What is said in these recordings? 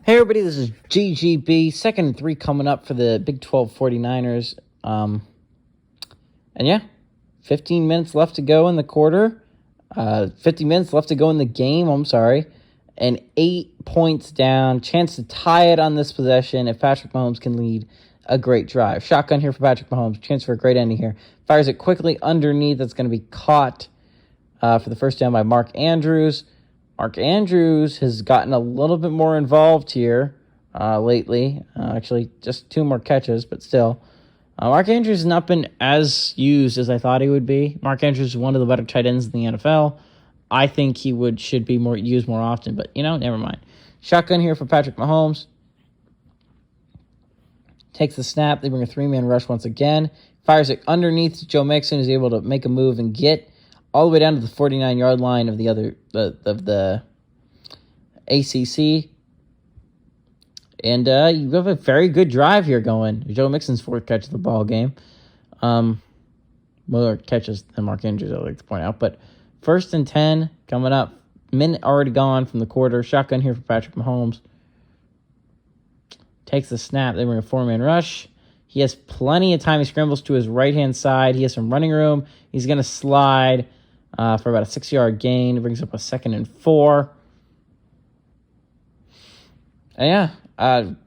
Hey everybody, this is GGB, 2nd and 3 coming up for the Big 12 49ers. And yeah, 15 minutes left to go in the quarter. 50 minutes left to go in the game, I'm sorry. And 8 points down. Chance to tie it on this possession if Patrick Mahomes can lead a great drive. Shotgun here for Patrick Mahomes. Chance for a great ending here. Fires it quickly underneath. That's going to be caught for the first down by Mark Andrews. Mark Andrews has gotten a little bit more involved here lately. Actually, just 2 more catches, but still. Mark Andrews has not been as used as I thought he would be. Mark Andrews is one of the better tight ends in the NFL. I think he should be used more often, but, never mind. Shotgun here for Patrick Mahomes. Takes the snap. They bring a 3-man rush once again. Fires it underneath to Joe Mixon, who's able to make a move and get all the way down to the 49-yard line of the ACC. And you have a very good drive here going. Joe Mixon's 4th catch of the ball game. More catches than Mark Andrews, I'd like to point out. But 1st and 10 coming up. Minute already gone from the quarter. Shotgun here for Patrick Mahomes. Takes the snap. They bring a 4-man rush. He has plenty of time. He scrambles to his right-hand side. He has some running room. He's going to slide for about a 6-yard gain. It brings up a 2nd and 4. And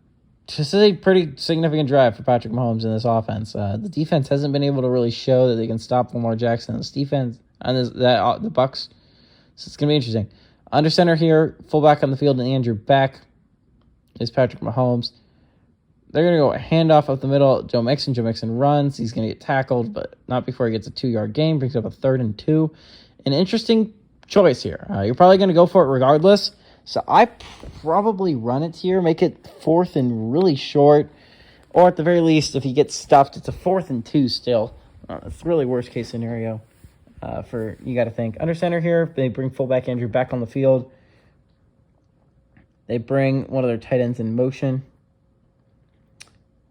this is a pretty significant drive for Patrick Mahomes in this offense. The defense hasn't been able to really show that they can stop Lamar Jackson. This defense and the Bucs. So it's going to be interesting. Under center here, fullback on the field, and Andrew Beck is Patrick Mahomes. They're going to go a handoff up the middle. Joe Mixon runs. He's going to get tackled, but not before he gets a 2-yard gain. Brings up a 3rd and 2. An interesting choice here. You're probably going to go for it regardless. So I probably run it here, make it 4th and really short. Or at the very least, if he gets stuffed, it's a 4th and 2 still. It's really worst case scenario for you got to think. Under center here, they bring fullback Andrew back on the field. They bring one of their tight ends in motion.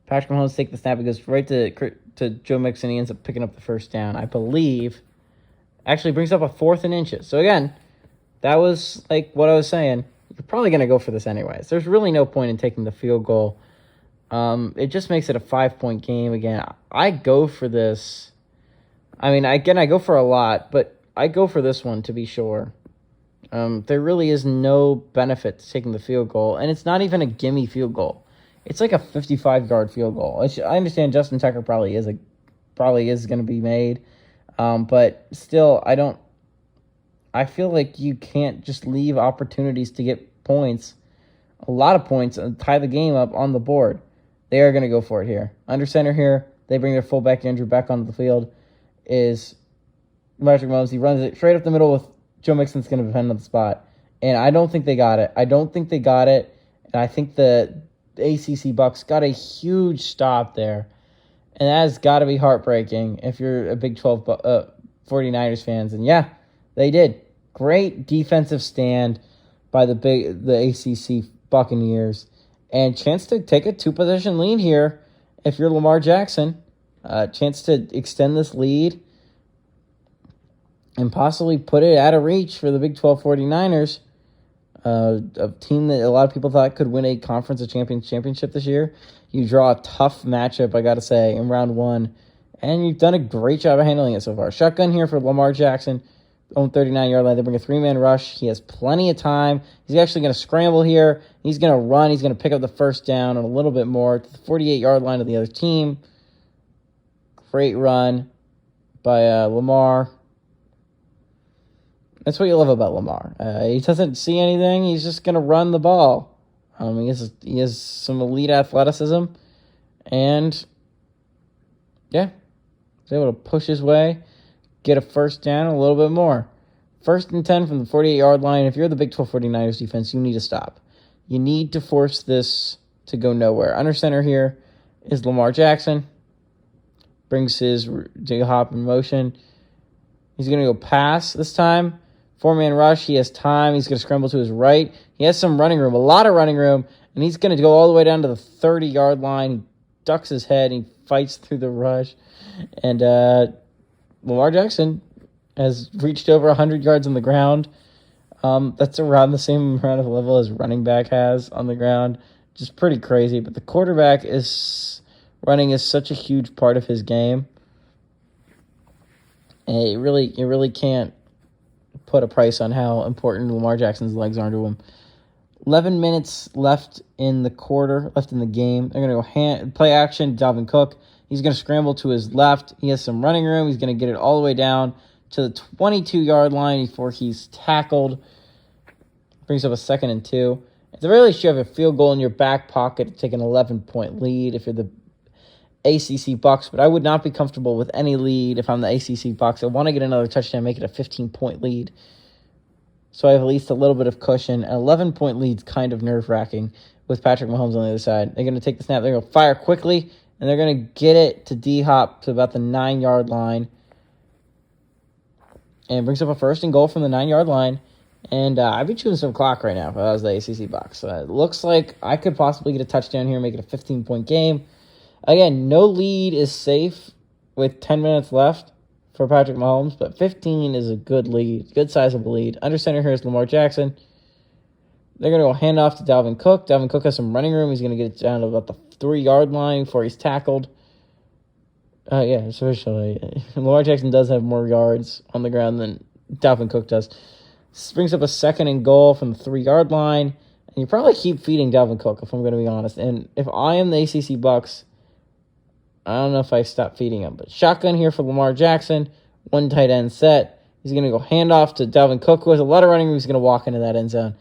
Patrick Mahomes takes the snap. It goes right to Joe Mixon. He ends up picking up the first down, I believe. Actually brings up a 4th and inches. So again, that was like what I was saying. You're probably going to go for this anyways. There's really no point in taking the field goal. It just makes it a 5-point game. Again, I go for this. I mean, I go for a lot, but I go for this one to be sure. There really is no benefit to taking the field goal, and it's not even a gimme field goal. It's like a 55-yard field goal. I understand Justin Tucker probably is going to be made, but still, I feel like you can't just leave opportunities to get points, a lot of points, and tie the game up on the board. They are going to go for it here. Under center here, they bring their fullback Andrew back onto the field. Is Patrick Mahomes. He runs it straight up the middle with Joe Mixon's going to depend on the spot. And I don't think they got it. And I think the ACC Bucs got a huge stop there. And that has got to be heartbreaking if you're a Big 12 49ers fans. And yeah, they did. Great defensive stand by the ACC Buccaneers. And chance to take a 2-position lead here if you're Lamar Jackson. Chance to extend this lead and possibly put it out of reach for the Big 12 49ers. A team that a lot of people thought could win a conference or championship this year. You draw a tough matchup, I got to say, in round 1. And you've done a great job of handling it so far. Shotgun here for Lamar Jackson. On 39-yard line, they bring a 3-man rush. He has plenty of time. He's actually going to scramble here. He's going to run. He's going to pick up the first down and a little bit more to the 48-yard line of the other team. Great run by Lamar. That's what you love about Lamar. He doesn't see anything. He's just going to run the ball. He has some elite athleticism. And, yeah, he's able to push his way, get a first down, a little bit more. 1st and 10 from the 48-yard line. If you're the Big 12 49ers defense, you need to stop. You need to force this to go nowhere. Under center here is Lamar Jackson. Brings his hop in motion. He's going to go pass this time. 4-man rush. He has time. He's going to scramble to his right. He has some running room, a lot of running room, and he's going to go all the way down to the 30-yard line. He ducks his head. He fights through the rush. And Lamar Jackson has reached over 100 yards on the ground. That's around the same amount of level as running back has on the ground. Just pretty crazy. But the quarterback is running is such a huge part of his game. And you really can't put a price on how important Lamar Jackson's legs are to him. 11 minutes left in the quarter, left in the game. They're going to go play action, Dalvin Cook. He's going to scramble to his left. He has some running room. He's going to get it all the way down to the 22-yard line before he's tackled. Brings up a 2nd and 2. At the very least, you have a field goal in your back pocket to take an 11-point lead if you're the ACC Bucs, but I would not be comfortable with any lead if I'm the ACC Bucs. I want to get another touchdown, make it a 15-point lead. So I have at least a little bit of cushion. An 11-point lead's kind of nerve-wracking with Patrick Mahomes on the other side. They're going to take the snap. They're going to fire quickly, and they're going to get it to D-Hop to about the 9-yard line. And it brings up a 1st and goal from the 9-yard line. And I'd be chewing some clock right now if I was the ACC Bucs. It looks like I could possibly get a touchdown here and make it a 15-point game. Again, no lead is safe with 10 minutes left for Patrick Mahomes, but 15 is a good lead, good sizable lead. Under center here is Lamar Jackson. They're going to go hand off to Dalvin Cook. Dalvin Cook has some running room. He's going to get it down to about the 3-yard line before he's tackled. Especially Lamar Jackson does have more yards on the ground than Dalvin Cook does. This brings up a 2nd and goal from the 3-yard line. And you probably keep feeding Dalvin Cook, if I'm going to be honest. And if I am the ACC Bucs, I don't know if I stop feeding him. But shotgun here for Lamar Jackson. 1 tight end set. He's going to go handoff to Dalvin Cook, who has a lot of running room. He's going to walk into that end zone.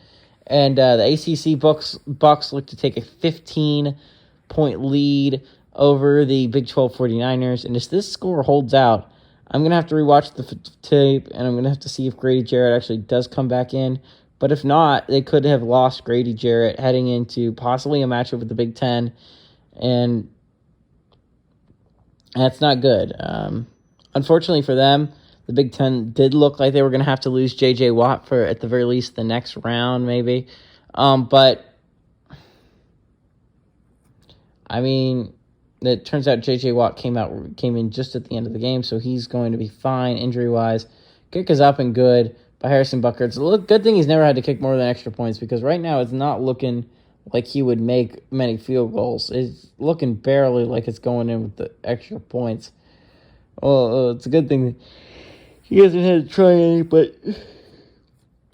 And the ACC Bucs look to take a 15-point lead over the Big 12 49ers. And if this score holds out, I'm going to have to rewatch the tape, and I'm going to have to see if Grady Jarrett actually does come back in. But if not, they could have lost Grady Jarrett heading into possibly a matchup with the Big Ten. And that's not good. Unfortunately for them, the Big Ten did look like they were going to have to lose J.J. Watt for, at the very least, the next round, maybe. But, I mean, it turns out J.J. Watt came in just at the end of the game, so he's going to be fine injury-wise. Kick is up and good by Harrison Butker. It's a good thing he's never had to kick more than extra points, because right now it's not looking like he would make many field goals. It's looking barely like it's going in with the extra points. Well, it's a good thing he hasn't had to try any, but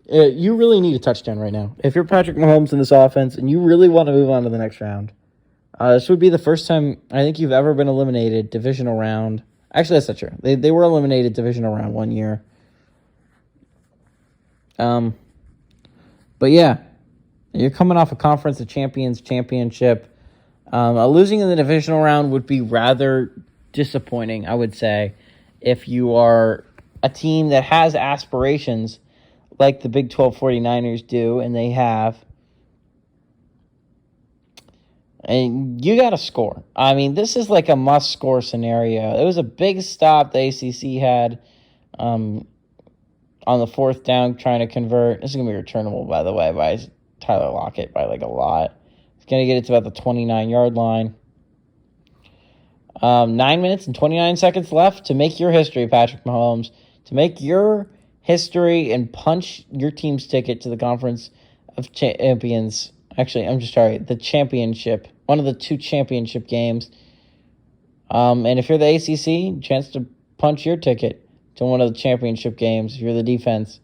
you really need a touchdown right now. If you're Patrick Mahomes in this offense and you really want to move on to the next round, this would be the first time I think you've ever been eliminated divisional round. Actually, that's not true. They were eliminated divisional round 1 year. But yeah, you're coming off a Conference of Champions championship. Losing in the divisional round would be rather disappointing, I would say, if you are a team that has aspirations like the Big 12 49ers do, and they have. And you got to score. I mean, this is like a must-score scenario. It was a big stop the ACC had on the 4th down trying to convert. This is going to be returnable, by the way, by Tyler Lockett by like a lot. He's going to get it to about the 29-yard line. 9 minutes and 29 seconds left to make your history, Patrick Mahomes. To make your history and punch your team's ticket to the Conference of Champions. Actually, the championship. One of the 2 championship games. And if you're the ACC, chance to punch your ticket to one of the championship games if you're the defense.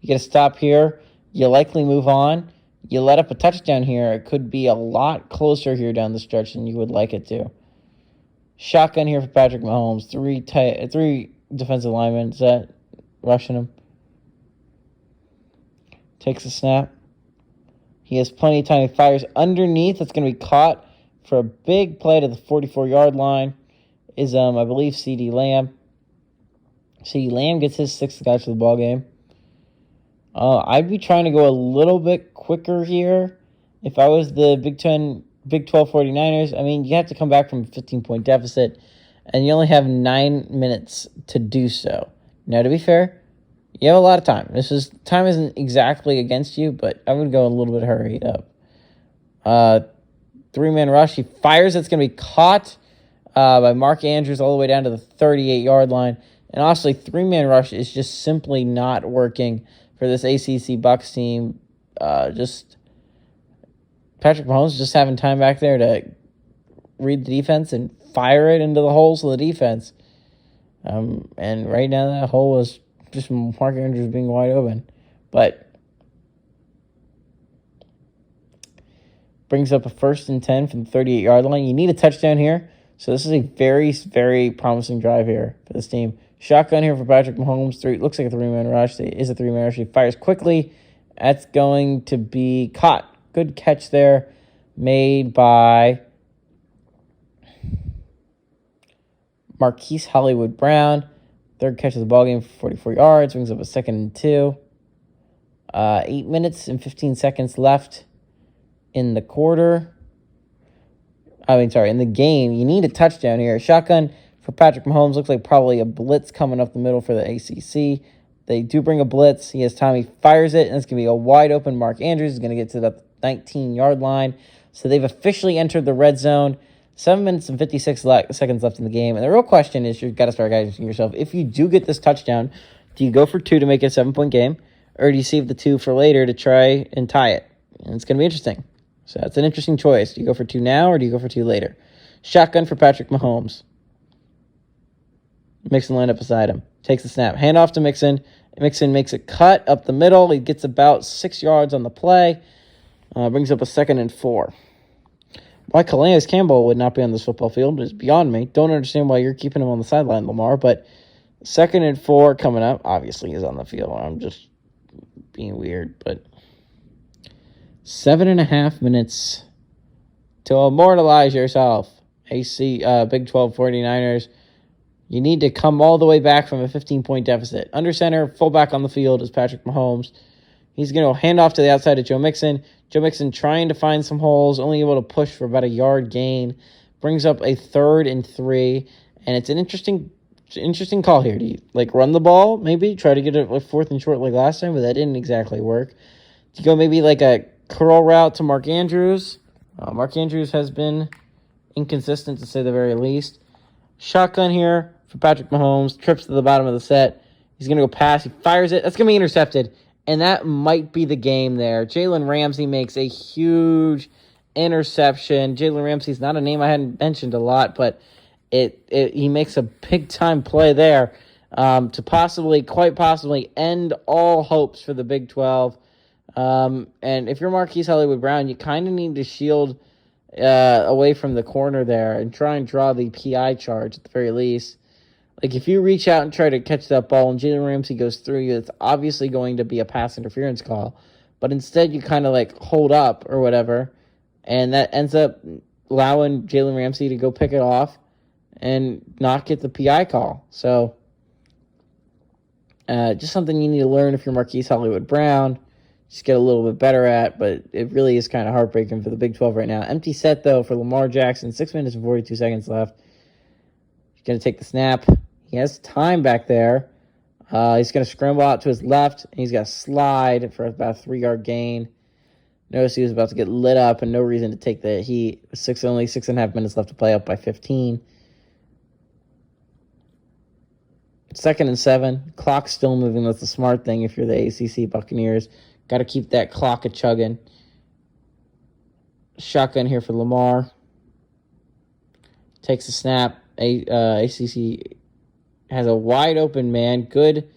You get a stop here. You likely move on. You let up a touchdown here. It could be a lot closer here down the stretch than you would like it to. Shotgun here for Patrick Mahomes. 3 defensive linemen set, rushing him. Takes a snap. He has plenty of time. He fires underneath. It's going to be caught for a big play to the 44-yard line. Is, I believe, CeeDee Lamb. CeeDee Lamb gets his 6th catch of the ball game. I'd be trying to go a little bit quicker here if I was the Big 12 49ers. I mean, you have to come back from a 15-point deficit, and you only have 9 minutes to do so. Now, to be fair, you have a lot of time. Time isn't exactly against you, but I would go a little bit hurried up. 3-man rush. He fires. It's going to be caught by Mark Andrews all the way down to the 38-yard line. And honestly, 3-man rush is just simply not working for this ACC Bucs team. Just Patrick Mahomes just having time back there to read the defense and fire it into the holes of the defense. And right now that hole was just Mark Andrews being wide open. But brings up a 1st and 10 from the 38-yard line. You need a touchdown here. So this is a very, very promising drive here for this team. Shotgun here for Patrick Mahomes. Looks like a three-man rush. It is a three-man rush. He fires quickly. That's going to be caught. Good catch there made by Marquise Hollywood Brown. 3rd catch of the ballgame for 44 yards. Brings up a 2nd and 2. 8 minutes and 15 seconds left in the quarter. In the game. You need a touchdown here. Shotgun for Patrick Mahomes. Looks like probably a blitz coming up the middle for the ACC. They do bring a blitz. He has time. He fires it, and it's going to be a wide open Mark Andrews. He's going to get to the 19-yard line. So they've officially entered the red zone. 7 minutes and 56 seconds left in the game. And the real question is, you've got to start asking yourself, if you do get this touchdown, do you go for 2 to make it a 7-point game? Or do you save the 2 for later to try and tie it? And it's going to be interesting. So that's an interesting choice. Do you go for 2 now or do you go for 2 later? Shotgun for Patrick Mahomes. Mixon lined up beside him. Takes the snap. Hand off to Mixon. Mixon makes a cut up the middle. He gets about 6 yards on the play. Brings up a 2nd and 4. Why Calais Campbell would not be on this football field is beyond me. Don't understand why you're keeping him on the sideline, Lamar. But 2nd and 4 coming up. Obviously, he's on the field. I'm just being weird. But 7.5 minutes to immortalize yourself. Big 12 49ers. You need to come all the way back from a 15-point deficit. Under center, fullback on the field is Patrick Mahomes. He's going to hand off to the outside of Joe Mixon. Joe Mixon trying to find some holes, only able to push for about a yard gain. Brings up a 3rd and 3, and it's an interesting call here. Do you run the ball, maybe? Try to get it 4th and short like last time, but that didn't exactly work. Do you go maybe a curl route to Mark Andrews? Mark Andrews has been inconsistent, to say the very least. Shotgun here for Patrick Mahomes. Trips to the bottom of the set. He's going to go pass. He fires it. That's going to be intercepted. And that might be the game there. Jalen Ramsey makes a huge interception. Jalen Ramsey's not a name I hadn't mentioned a lot, but he makes a big-time play there to quite possibly end all hopes for the Big 12. And if you're Marquise Hollywood Brown, you kind of need to shield away from the corner there and try and draw the PI charge at the very least. If you reach out and try to catch that ball and Jalen Ramsey goes through you, it's obviously going to be a pass interference call. But instead, you kind of hold up or whatever, and that ends up allowing Jalen Ramsey to go pick it off and not get the PI call. So, just something you need to learn if you're Marquise Hollywood Brown. Just get a little bit better at, but it really is kind of heartbreaking for the Big 12 right now. Empty set, though, for Lamar Jackson. 6 minutes and 42 seconds left. He's going to take the snap. He has time back there. He's going to scramble out to his left, and he's got to slide for about a 3-yard gain. Notice he was about to get lit up, and no reason to take the heat. Only 6.5 minutes left to play, up by 15. 2nd and 7. Clock's still moving. That's the smart thing if you're the ACC Buccaneers. Got to keep that clock a-chugging. Shotgun here for Lamar. Takes a snap. ACC has a wide open man. Good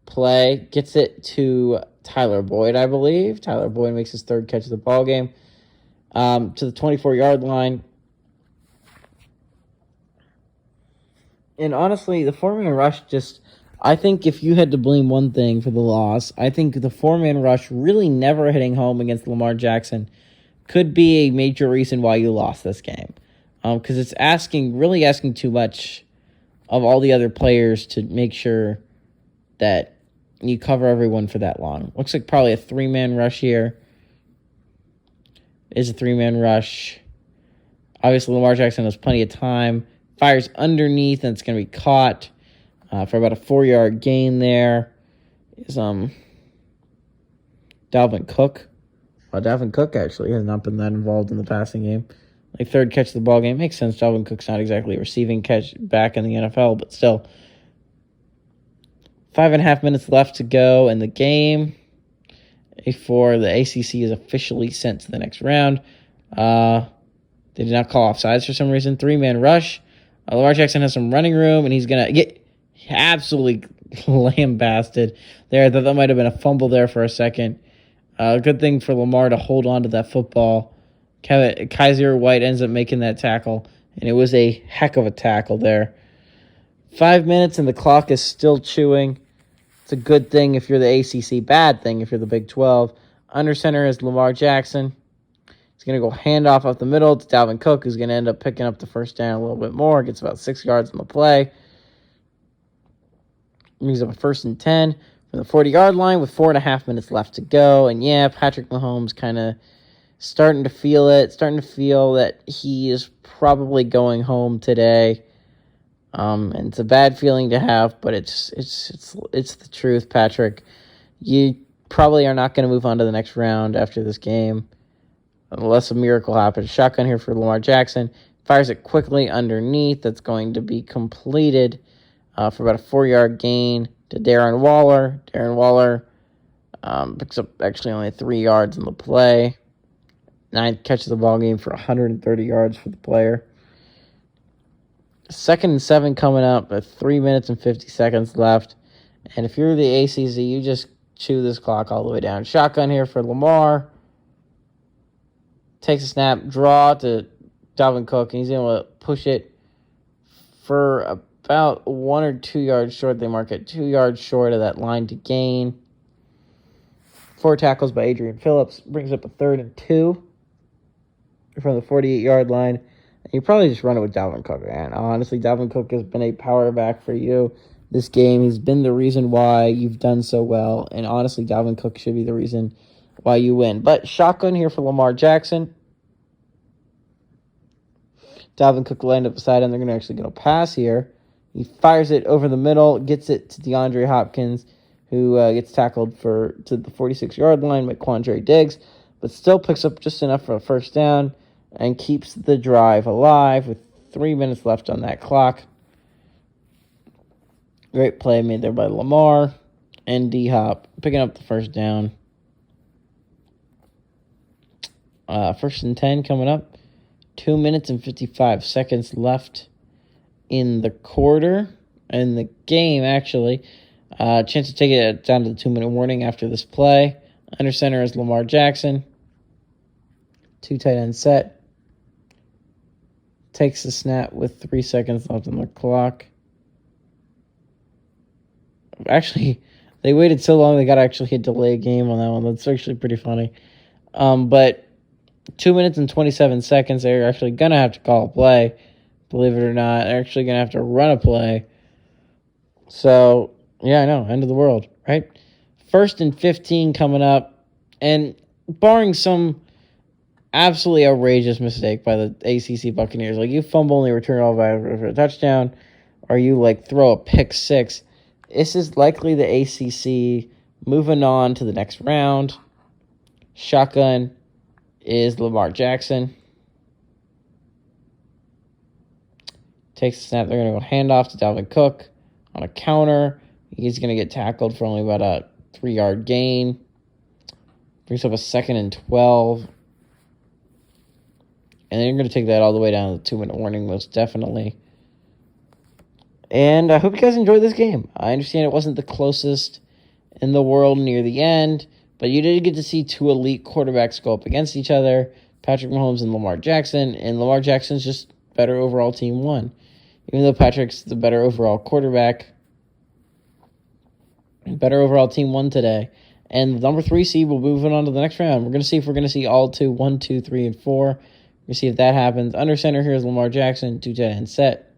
play. Gets it to Tyler Boyd, I believe. Tyler Boyd makes his 3rd catch of the ballgame. To the 24-yard line. And honestly, the 4-man rush I think if you had to blame one thing for the loss, I think the 4-man rush really never hitting home against Lamar Jackson could be a major reason why you lost this game. Because it's really asking too much of all the other players to make sure that you cover everyone for that long. Looks like probably a 3-man rush here. Is a 3-man rush. Obviously, Lamar Jackson has plenty of time. Fires underneath, and it's going to be caught for about a 4-yard gain there. Is Dalvin Cook. Well, Dalvin Cook actually has not been that involved in the passing game. 3rd catch of the ball game. Makes sense. Dalvin Cook's not exactly a receiving catch back in the NFL, but still. 5.5 minutes left to go in the game before the ACC is officially sent to the next round. They did not call offsides for some reason. 3-man rush. Lamar Jackson has some running room, and he's going to get absolutely lambasted there. I thought that might have been a fumble there for a second. Good thing for Lamar to hold on to that football. Kaiser White ends up making that tackle, and it was a heck of a tackle there. 5 minutes, and the clock is still chewing. It's a good thing if you're the ACC, bad thing if you're the Big 12. Under center is Lamar Jackson. He's going to go handoff up the middle to Dalvin Cook, who's going to end up picking up the first down a little bit more. Gets about 6 yards on the play. Brings up a 1st and 10 from the 40-yard line with 4.5 minutes left to go. And yeah, Patrick Mahomes kind of starting to feel it, starting to feel that he is probably going home today. And it's a bad feeling to have, but it's the truth, Patrick. You probably are not going to move on to the next round after this game, unless a miracle happens. Shotgun here for Lamar Jackson. Fires it quickly underneath. That's going to be completed for about a 4-yard gain to Darren Waller. Darren Waller picks up actually only 3 yards in the play. 9 catches the ball game for 130 yards for the player. 2nd and 7 coming up with 3 minutes and 50 seconds left. And if you're the ACC, you just chew this clock all the way down. Shotgun here for Lamar. Takes a snap, draw to Dalvin Cook, and he's able to push it for about 1 or 2 yards short. They mark it 2 yards short of that line to gain. 4 tackles by Adrian Phillips. Brings up a 3rd and 2 from the 48-yard line. You probably just run it with Dalvin Cook, man. Honestly, Dalvin Cook has been a power back for you this game. He's been the reason why you've done so well. And honestly, Dalvin Cook should be the reason why you win. But shotgun here for Lamar Jackson. Dalvin Cook will end up beside him. They're actually going to pass here. He fires it over the middle, gets it to DeAndre Hopkins, who gets tackled to the 46-yard line by Quandre Diggs, but still picks up just enough for a first down and keeps the drive alive with 3 minutes left on that clock. Great play made there by Lamar and D-Hop, picking up the first down. 1st and 10 coming up. 2 minutes and 55 seconds left in the quarter. In the game, actually. Chance to take it down to the 2-minute warning after this play. Under center is Lamar Jackson. 2 tight end set. Takes the snap with 3 seconds left on the clock. Actually, they waited so long they got to actually hit delay game on that one. That's actually pretty funny. But 2 minutes and 27 seconds, they're actually going to have to call a play. Believe it or not, they're actually going to have to run a play. So, yeah, I know, end of the world, right? 1st and 15 coming up. And barring some absolutely outrageous mistake by the ACC Buccaneers. Like, you fumble and they return all for a touchdown, or you, throw a pick 6. This is likely the ACC moving on to the next round. Shotgun is Lamar Jackson. Takes the snap. They're going to go handoff to Dalvin Cook on a counter. He's going to get tackled for only about a 3-yard gain. Brings up a 2nd and 12. And they're going to take that all the way down to the 2-minute warning, most definitely. And I hope you guys enjoyed this game. I understand it wasn't the closest in the world near the end, but you did get to see 2 elite quarterbacks go up against each other, Patrick Mahomes and Lamar Jackson, and Lamar Jackson's just better overall team won. Even though Patrick's the better overall quarterback, better overall team won today. And the number 3 seed will move on to the next round. We're going to see if we're going to see all 1, 2, 3, and 4. We'll see if that happens. Under center here is Lamar Jackson, 2 tight end set.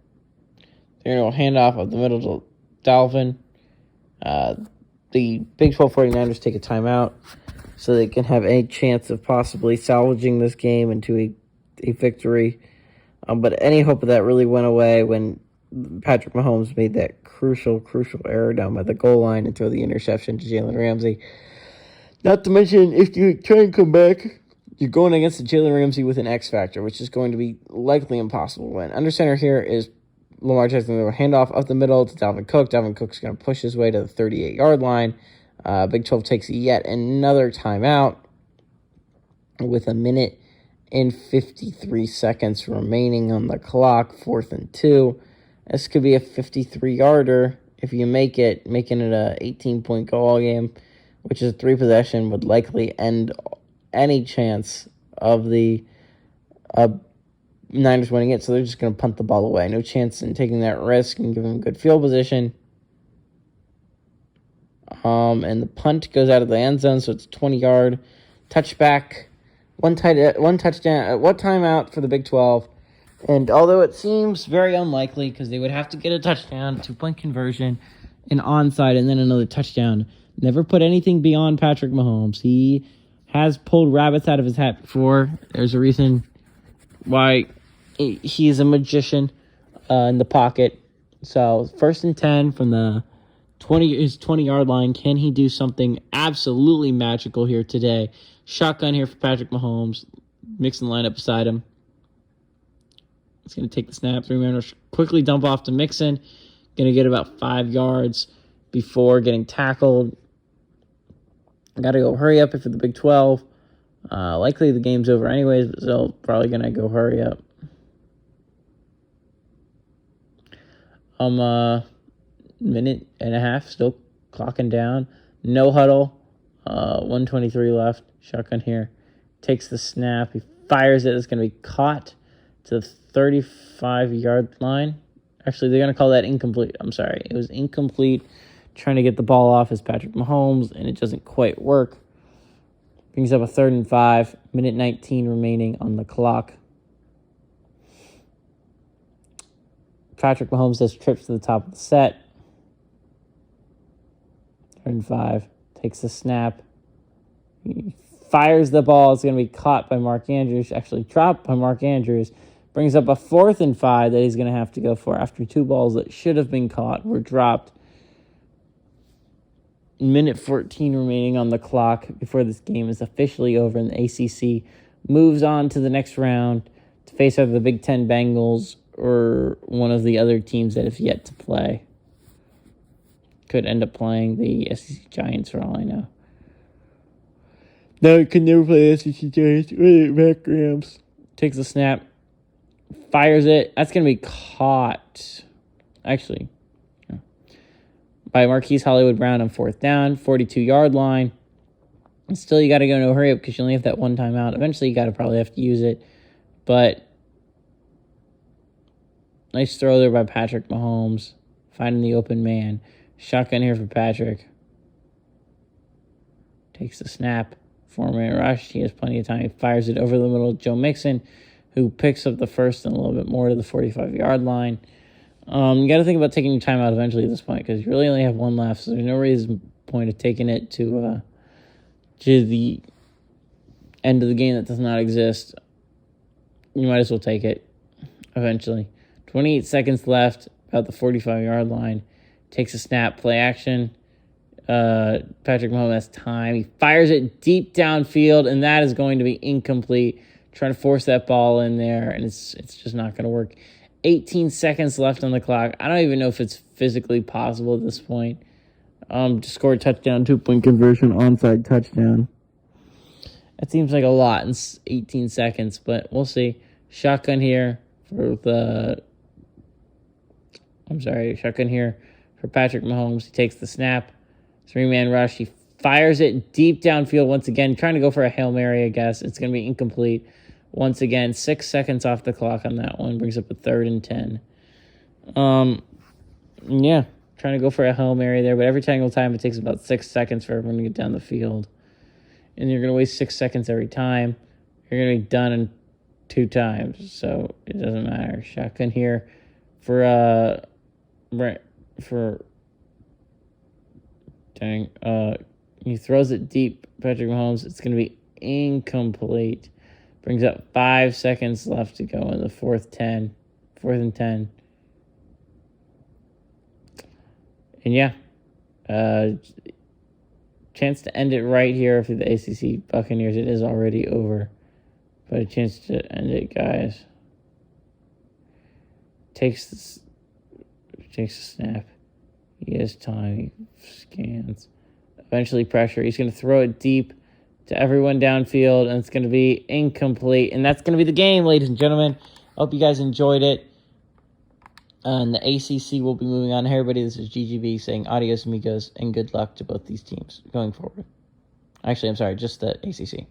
They're going to hand off of the middle to Dalvin. The Big 12 49ers take a timeout so they can have any chance of possibly salvaging this game into a victory. But any hope of that really went away when Patrick Mahomes made that crucial error down by the goal line and throw the interception to Jalen Ramsey. Not to mention, if you try and come back, you're going against the Jalen Ramsey with an X factor, which is going to be likely impossible to win. Under center here is Lamar Jackson will hand off up the middle to Dalvin Cook. Dalvin Cook's going to push his way to the 38-yard line. Big 12 takes yet another timeout with 1:53 remaining on the clock, 4th and 2. This could be a 53-yarder if you make it, making it a 18-point goal game, which is a 3-possession, would likely end any chance of the Niners winning it. So they're just going to punt the ball away. No chance in taking that risk and giving them good field position. And the punt goes out of the end zone, so it's a 20-yard touchback. One touchdown, one timeout for the Big 12. And although it seems very unlikely because they would have to get a touchdown, 2-point conversion, an onside, and then another touchdown, never put anything beyond Patrick Mahomes. He has pulled rabbits out of his hat before. There's a reason why he's a magician in the pocket. So 1st and 10 from his 20-yard line. Can he do something absolutely magical here today? Shotgun here for Patrick Mahomes. Mixon line up beside him. He's going to take the snap. 3-man rush. Quickly dump off to Mixon. Going to get about 5 yards before getting tackled. Got to go hurry up for the Big 12. Likely the game's over anyways, but still probably going to go hurry up. Minute and a half still clocking down. No huddle. 1:23 left. Shotgun here. Takes the snap. He fires it. It's going to be caught to the 35-yard line. Actually, they're going to call that incomplete. I'm sorry. It was incomplete. Trying to get the ball off as Patrick Mahomes, and it doesn't quite work. Brings up a 3rd and 5. Minute 19 remaining on the clock. Patrick Mahomes does trips to the top of the set. 3rd and 5. Takes the snap. He fires the ball. It's going to be caught by Mark Andrews. Actually dropped by Mark Andrews. Brings up a 4th and 5 that he's going to have to go for after 2 balls that should have been caught were dropped. Minute 14 remaining on the clock before this game is officially over, and the ACC moves on to the next round to face either the Big Ten Bengals or one of the other teams that have yet to play. Could end up playing the SEC Giants for all I know. No, it could never play the SEC Giants. Mac Rams. Takes the snap. Fires it. That's going to be caught. Actually, by Marquise Hollywood Brown on 4th down, 42-yard line. And still, you got to go no hurry up because you only have that one timeout. Eventually, you got to probably have to use it. But nice throw there by Patrick Mahomes. Finding the open man. Shotgun here for Patrick. Takes the snap. 4-man rush. He has plenty of time. He fires it over the middle of Joe Mixon, who picks up the first and a little bit more to the 45-yard line. You got to think about taking your time out eventually at this point because you really only have one left, so there's no point of taking it to the end of the game that does not exist. You might as well take it eventually. 28 seconds left, about the 45-yard line. Takes a snap, play action. Patrick Mahomes has time. He fires it deep downfield, and that is going to be incomplete. Trying to force that ball in there, and it's just not going to work. 18 seconds left on the clock. I don't even know if it's physically possible at this point. To score a touchdown, 2-point conversion, onside touchdown. That seems like a lot in 18 seconds, but we'll see. Shotgun here for Patrick Mahomes. He takes the snap. 3-man rush. He fires it deep downfield once again, trying to go for a Hail Mary, I guess. It's going to be incomplete. Once again, 6 seconds off the clock on that one. Brings up a 3rd and 10. Yeah, trying to go for a Hail Mary there, but every single time it takes about 6 seconds for everyone to get down the field. And you're going to waste 6 seconds every time. You're going to be done in 2 times, so it doesn't matter. Shotgun here he throws it deep. Patrick Mahomes, it's going to be incomplete. Brings up 5 seconds left to go in the 4th and 10. And yeah, chance to end it right here for the ACC Buccaneers. It is already over, but a chance to end it, guys. Takes takes a snap. He has time. He scans. Eventually pressure. He's going to throw it deep to everyone downfield, and it's going to be incomplete. And that's going to be the game, ladies and gentlemen. I hope you guys enjoyed it. And the ACC will be moving on. Hey, everybody, this is GGB saying adios, amigos, and good luck to both these teams going forward. Actually, I'm sorry, just the ACC.